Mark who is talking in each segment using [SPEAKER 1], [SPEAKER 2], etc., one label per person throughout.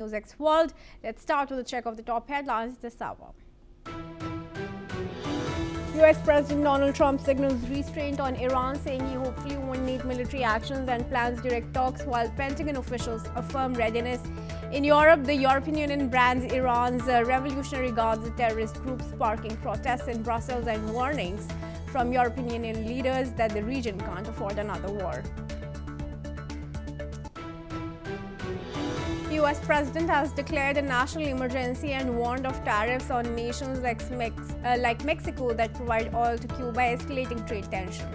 [SPEAKER 1] NewsX World. Let's start with a check of the top headlines this hour. US President Donald Trump signals restraint on Iran, saying he hopefully won't need military actions and plans direct talks, while Pentagon officials affirm readiness. In Europe, the European Union brands Iran's Revolutionary Guards a terrorist group, sparking protests in Brussels and warnings from European Union leaders that the region can't afford another war. The US president has declared a national emergency and warned of tariffs on nations like Mexico that provide oil to Cuba, escalating trade tension.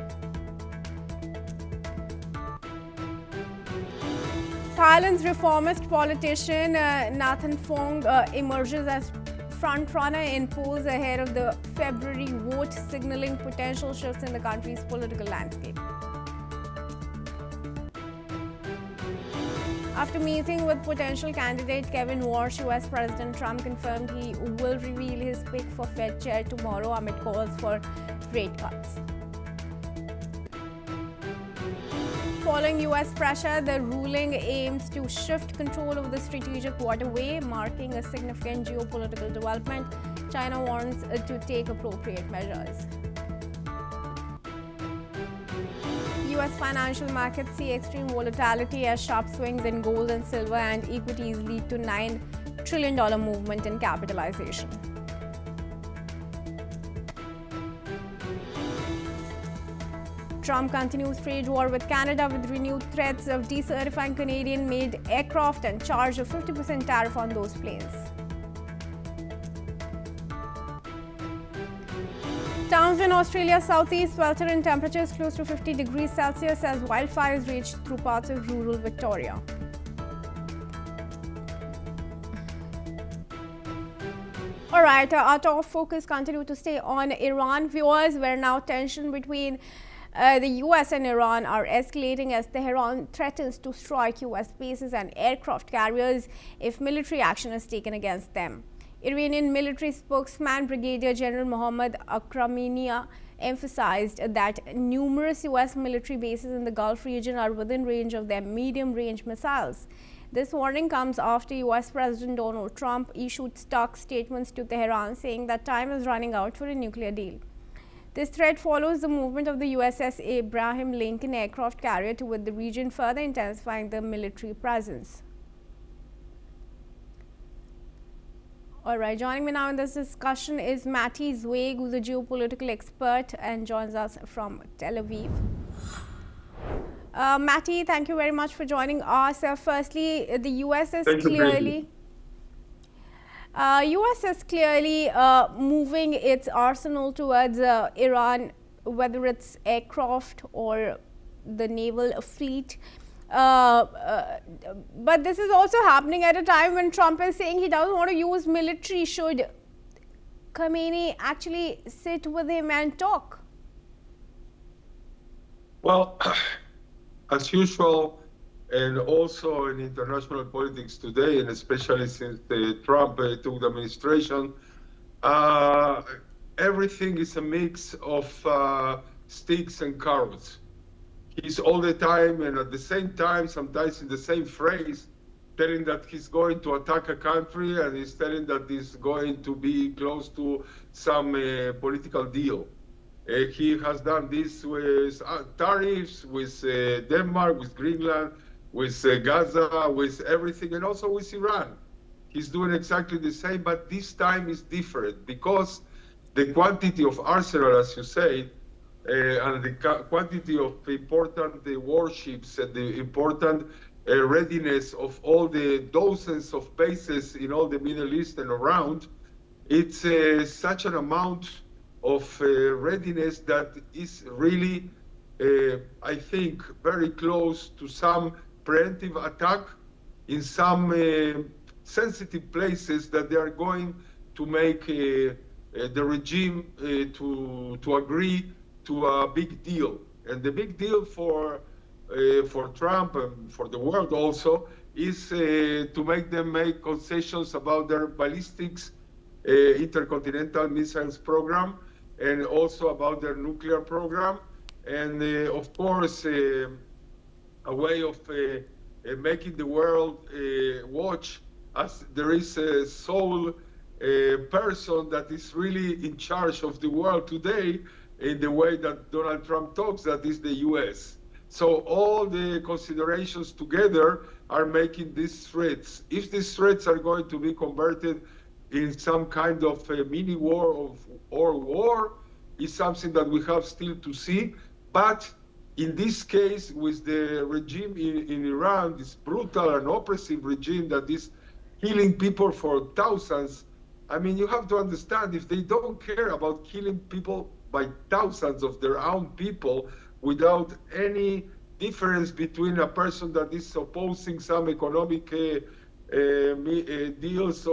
[SPEAKER 1] Thailand's reformist politician Nathan Phong emerges as frontrunner in polls ahead of the February vote, signaling potential shifts in the country's political landscape. After meeting with potential candidate Kevin Warsh, US President Trump confirmed he will reveal his pick for Fed chair tomorrow amid calls for rate cuts. Following US pressure, the ruling aims to shift control of the strategic waterway, marking a significant geopolitical development. China wants to take appropriate measures. US financial markets see extreme volatility as sharp swings in gold and silver and equities lead to $9 trillion movement in capitalization. Trump continues trade war with Canada with renewed threats of decertifying Canadian-made aircraft and charge a 50% tariff on those planes. Towns in Australia's southeast swelter in temperatures close to 50 degrees Celsius as wildfires raged through parts of rural Victoria. All right, our top focus continues to stay on Iran. Viewers, where now tension between the US and Iran are escalating as Tehran threatens to strike US bases and aircraft carriers if military action is taken against them. Iranian military spokesman Brigadier General Mohammad Akramenia emphasized that numerous US military bases in the Gulf region are within range of their medium-range missiles. This warning comes after US President Donald Trump issued stark statements to Tehran saying that time is running out for a nuclear deal. This threat follows the movement of the USS Abraham Lincoln aircraft carrier toward the region, further intensifying the military presence. All right, joining me now in this discussion is Matti Zweig, who's a geopolitical expert and joins us from Tel Aviv. Matti, thank you very much for joining us. Firstly, the US is clearly moving its arsenal towards Iran, whether it's aircraft or the naval fleet. But this is also happening at a time when Trump is saying he doesn't want to use military. Should Khamenei actually sit with him and talk?
[SPEAKER 2] Well, as usual, and also in international politics today, and especially since Trump took the administration, everything is a mix of sticks and carrots. He's all the time, and at the same time, sometimes in the same phrase, telling that he's going to attack a country, and he's telling that he's going to be close to some political deal. He has done this with tariffs, with Denmark, with Greenland, with Gaza, with everything, and also with Iran. He's doing exactly the same, but this time is different because the quantity of arsenal, as you say, and the quantity of important warships and the important readiness of all the dozens of bases in all the Middle East and around, it's such an amount of readiness that is really, I think, very close to some preemptive attack in some sensitive places that they are going to make the regime to agree to a big deal. And the big deal for Trump and for the world also is to make them make concessions about their ballistics intercontinental missiles program and also about their nuclear program. And of course, a way of making the world watch as there is a sole person that is really in charge of the world today in the way that Donald Trump talks, that is the US. So all the considerations together are making these threats. If these threats are going to be converted in some kind of a mini war or war, is something that we have still to see. But in this case, with the regime in Iran, this brutal and oppressive regime that is killing people for thousands, I mean, you have to understand, if they don't care about killing people by thousands of their own people without any difference between a person that is opposing some economic deals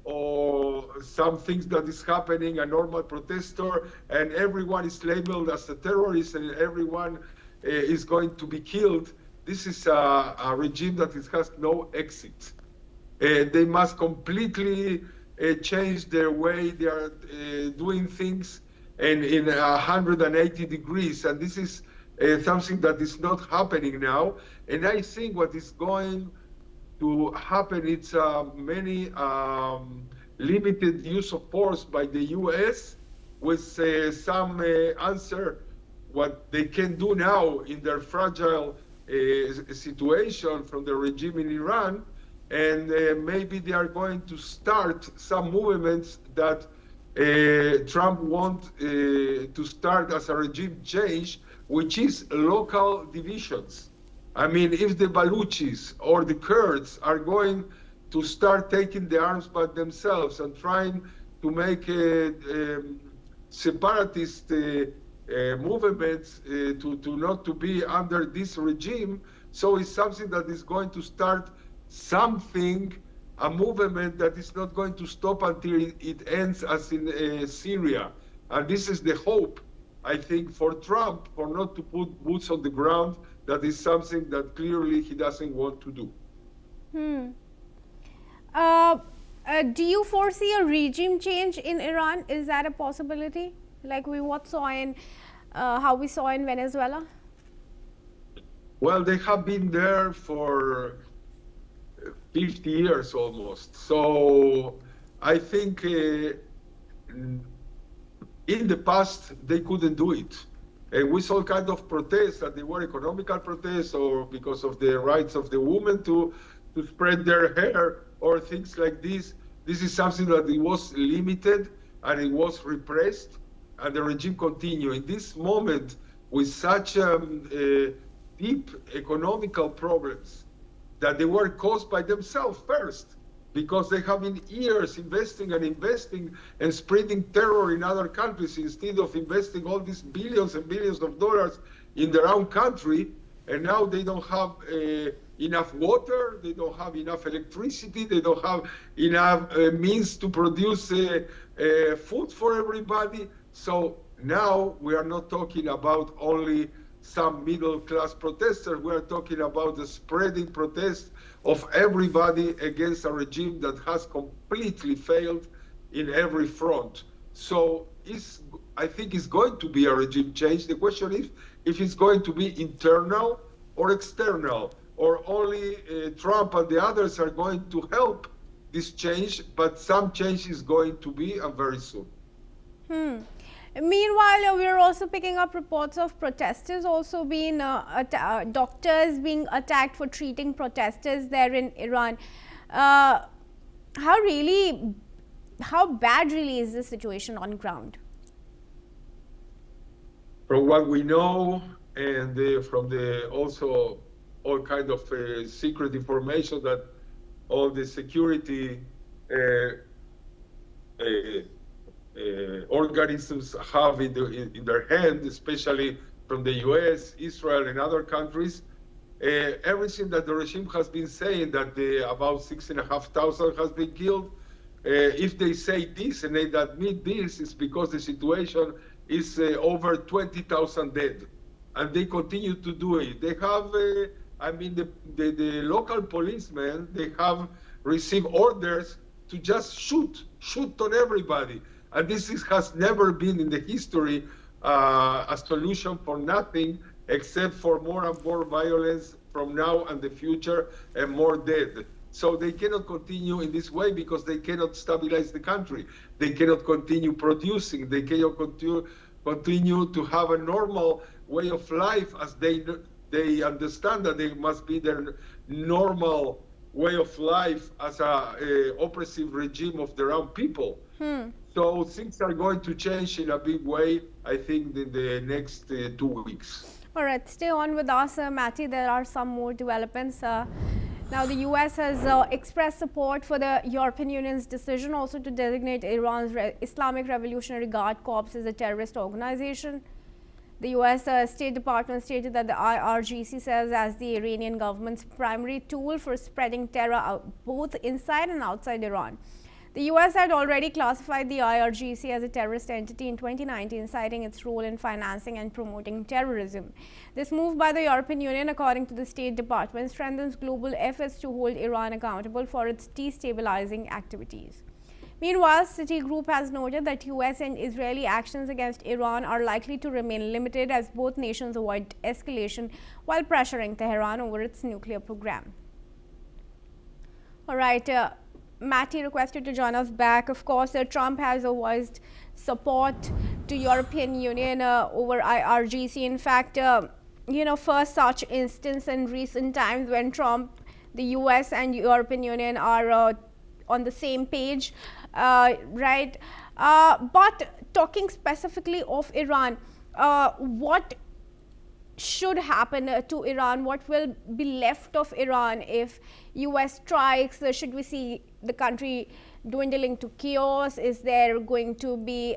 [SPEAKER 2] or some things that is happening, a normal protester, and everyone is labeled as a terrorist and everyone is going to be killed. This is a regime that has no exit. They must completely change their way they are doing things and in 180 degrees. And this is something that is not happening now. And I think what is going to happen, it's many limited use of force by the US with some answer what they can do now in their fragile situation from the regime in Iran. And maybe they are going to start some movements that Trump wants to start as a regime change, which is local divisions. I mean, if the Baluchis or the Kurds are going to start taking the arms by themselves and trying to make separatist movements to not to be under this regime, so it's something that is going to start something, a movement that is not going to stop until it ends as in Syria. And this is the hope, I think, for Trump, for not to put boots on the ground. That is something that clearly he doesn't want to do.
[SPEAKER 1] Do you foresee a regime change in Iran? Is that a possibility? Like how we saw in Venezuela?
[SPEAKER 2] Well, they have been there for 50 years almost. So I think in the past they couldn't do it. And we saw kind of protests, that they were economical protests or because of the rights of the women to spread their hair or things like this. This is something that it was limited and it was repressed, and the regime continued. In this moment, with such deep economical problems that they were caused by themselves first, because they have been years investing and spreading terror in other countries instead of investing all these billions and billions of dollars in their own country. And now they don't have enough water, they don't have enough electricity, they don't have enough means to produce food for everybody. So now we are not talking about only some middle-class protesters. We are talking about the spreading protest of everybody against a regime that has completely failed in every front. So I think it's going to be a regime change. The question is if it's going to be internal or external, or only Trump and the others are going to help this change, but some change is going to be, and very soon.
[SPEAKER 1] Meanwhile, we're also picking up reports of protesters also being, doctors being attacked for treating protesters there in Iran. How bad really is the situation on ground?
[SPEAKER 2] From what we know, and from also all kind of secret information that all the security organisms have in their hand, especially from the US, Israel, and other countries, everything that the regime has been saying, that about 6,500 has been killed, if they say this and they admit this, it's because the situation is over 20,000 dead. And they continue to do it. They have, I mean, the local policemen, they have received orders to just shoot on everybody. And this has never been in the history a solution for nothing except for more and more violence from now and the future and more dead. So they cannot continue in this way because they cannot stabilize the country. They cannot continue producing. They cannot continue to have a normal way of life as they understand that they must be their normal way of life as a oppressive regime of their own people. So things are going to change in a big way, I think, in the next 2 weeks.
[SPEAKER 1] All right, stay on with us, Matty. There are some more developments. Now, the US has expressed support for the European Union's decision also to designate Iran's Islamic Revolutionary Guard Corps as a terrorist organization. The US State Department stated that the IRGC serves as the Iranian government's primary tool for spreading terror both inside and outside Iran. The US had already classified the IRGC as a terrorist entity in 2019, citing its role in financing and promoting terrorism. This move by the European Union, according to the State Department, strengthens global efforts to hold Iran accountable for its destabilizing activities. Meanwhile, Citigroup has noted that US and Israeli actions against Iran are likely to remain limited as both nations avoid escalation while pressuring Tehran over its nuclear program. All right. Matty requested to join us back. Of course, Trump has voiced support to European Union over IRGC. In fact, first such instance in recent times when Trump, the US and European Union are on the same page, right? But talking specifically of Iran, what should happen to Iran? What will be left of Iran if US strikes? Should we see the country dwindling to chaos? Is there going to be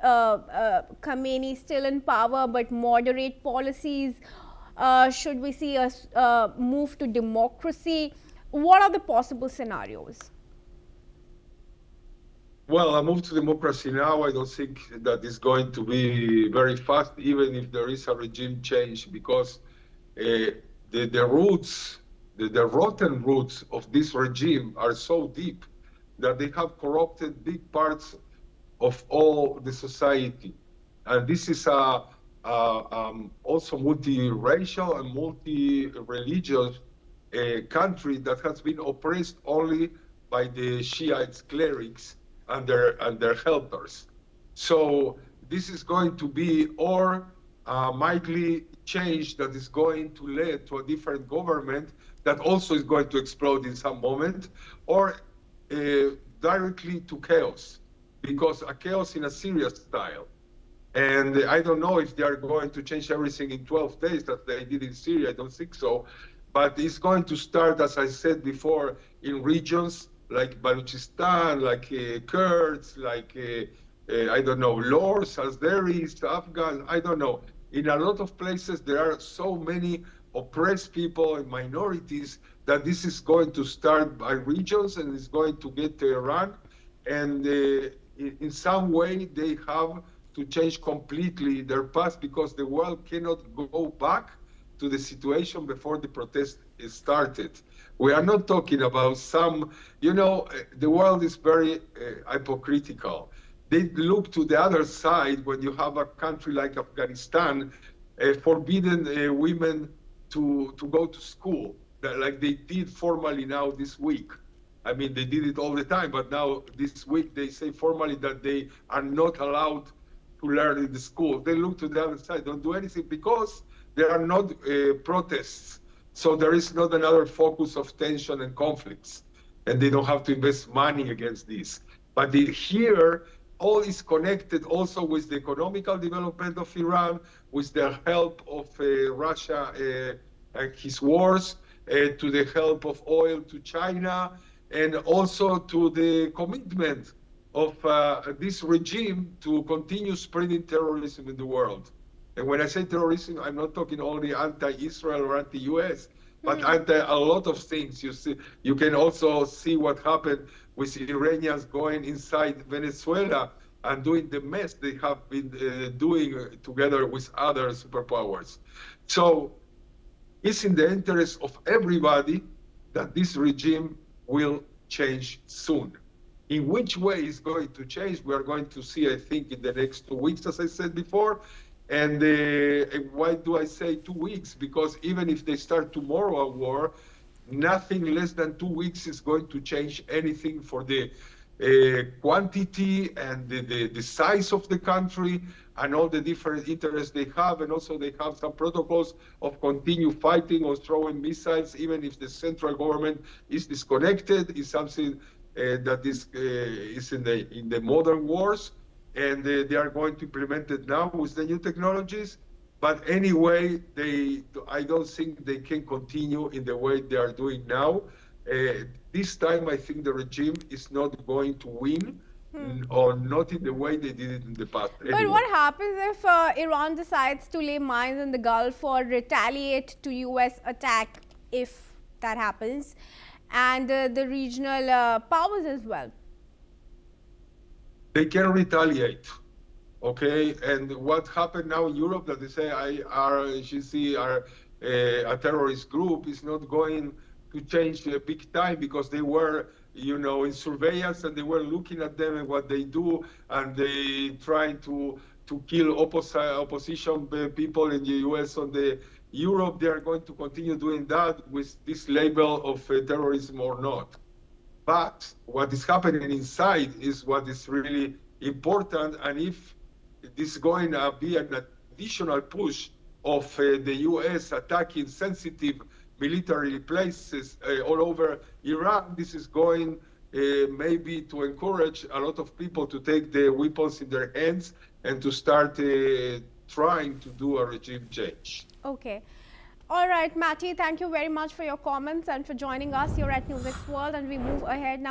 [SPEAKER 1] Khamenei still in power but moderate policies? Should we see a move to democracy? What are the possible scenarios?
[SPEAKER 2] Well, a move to democracy now, I don't think that is going to be very fast, even if there is a regime change, because the roots, the rotten roots of this regime are so deep that they have corrupted big parts of all the society. And this is also multiracial and multi-religious country that has been oppressed only by the Shiite clerics and their helpers. So this is going to be a mighty change that is going to lead to a different government that also is going to explode in some moment, or directly to chaos, because a chaos in a Syria style. And I don't know if they are going to change everything in 12 days that they did in Syria. I don't think so. But it's going to start, as I said before, in regions like Balochistan, like Kurds, like, I don't know, Lors, Azeris, Afghans, I don't know. In a lot of places, there are so many oppressed people and minorities that this is going to start by regions and it's going to get to Iran. And in some way, they have to change completely their past because the world cannot go back to the situation before the protest started. We are not talking about some, the world is very hypocritical. They look to the other side when you have a country like Afghanistan forbidden women to go to school, like they did formally now this week. I mean, they did it all the time, but now this week they say formally that they are not allowed to learn in the school. They look to the other side, don't do anything because there are not protests. So there is not another focus of tension and conflicts, and they don't have to invest money against this. But here, all is connected also with the economical development of Iran, with the help of Russia and his wars, to the help of oil to China, and also to the commitment of this regime to continue spreading terrorism in the world. And when I say terrorism, I'm not talking only anti-Israel or anti-US, but anti a lot of things. You can also see what happened with Iranians going inside Venezuela and doing the mess they have been doing together with other superpowers. So it's in the interest of everybody that this regime will change soon. In which way it's going to change, we are going to see, I think, in the next 2 weeks, as I said before. And why do I say 2 weeks? Because even if they start tomorrow a war, nothing less than 2 weeks is going to change anything for the quantity and the size of the country and all the different interests they have. And also they have some protocols of continue fighting or throwing missiles, even if the central government is disconnected, is something that is in the modern wars. And they are going to implement it now with the new technologies. But anyway, I don't think they can continue in the way they are doing now. This time, I think the regime is not going to win, or not in the way they did it in the past.
[SPEAKER 1] But
[SPEAKER 2] anyway.
[SPEAKER 1] what happens if Iran decides to lay mines in the Gulf or retaliate to US attack, if that happens, and the regional powers as well?
[SPEAKER 2] They can retaliate. Okay, and what happened now in Europe that they say IRGC are a terrorist group is not going to change big time, because they were, in surveillance, and they were looking at them and what they do, and they trying to kill opposition people in the US. On the Europe, they are going to continue doing that with this label of terrorism or not. But what is happening inside is what is really important, and if this is going to be an additional push of the US attacking sensitive military places all over Iran, this is going maybe to encourage a lot of people to take the weapons in their hands and to start trying to do a regime change.
[SPEAKER 1] Okay. All right, Matty, thank you very much for your comments and for joining us here at NewsX World, and we move ahead now.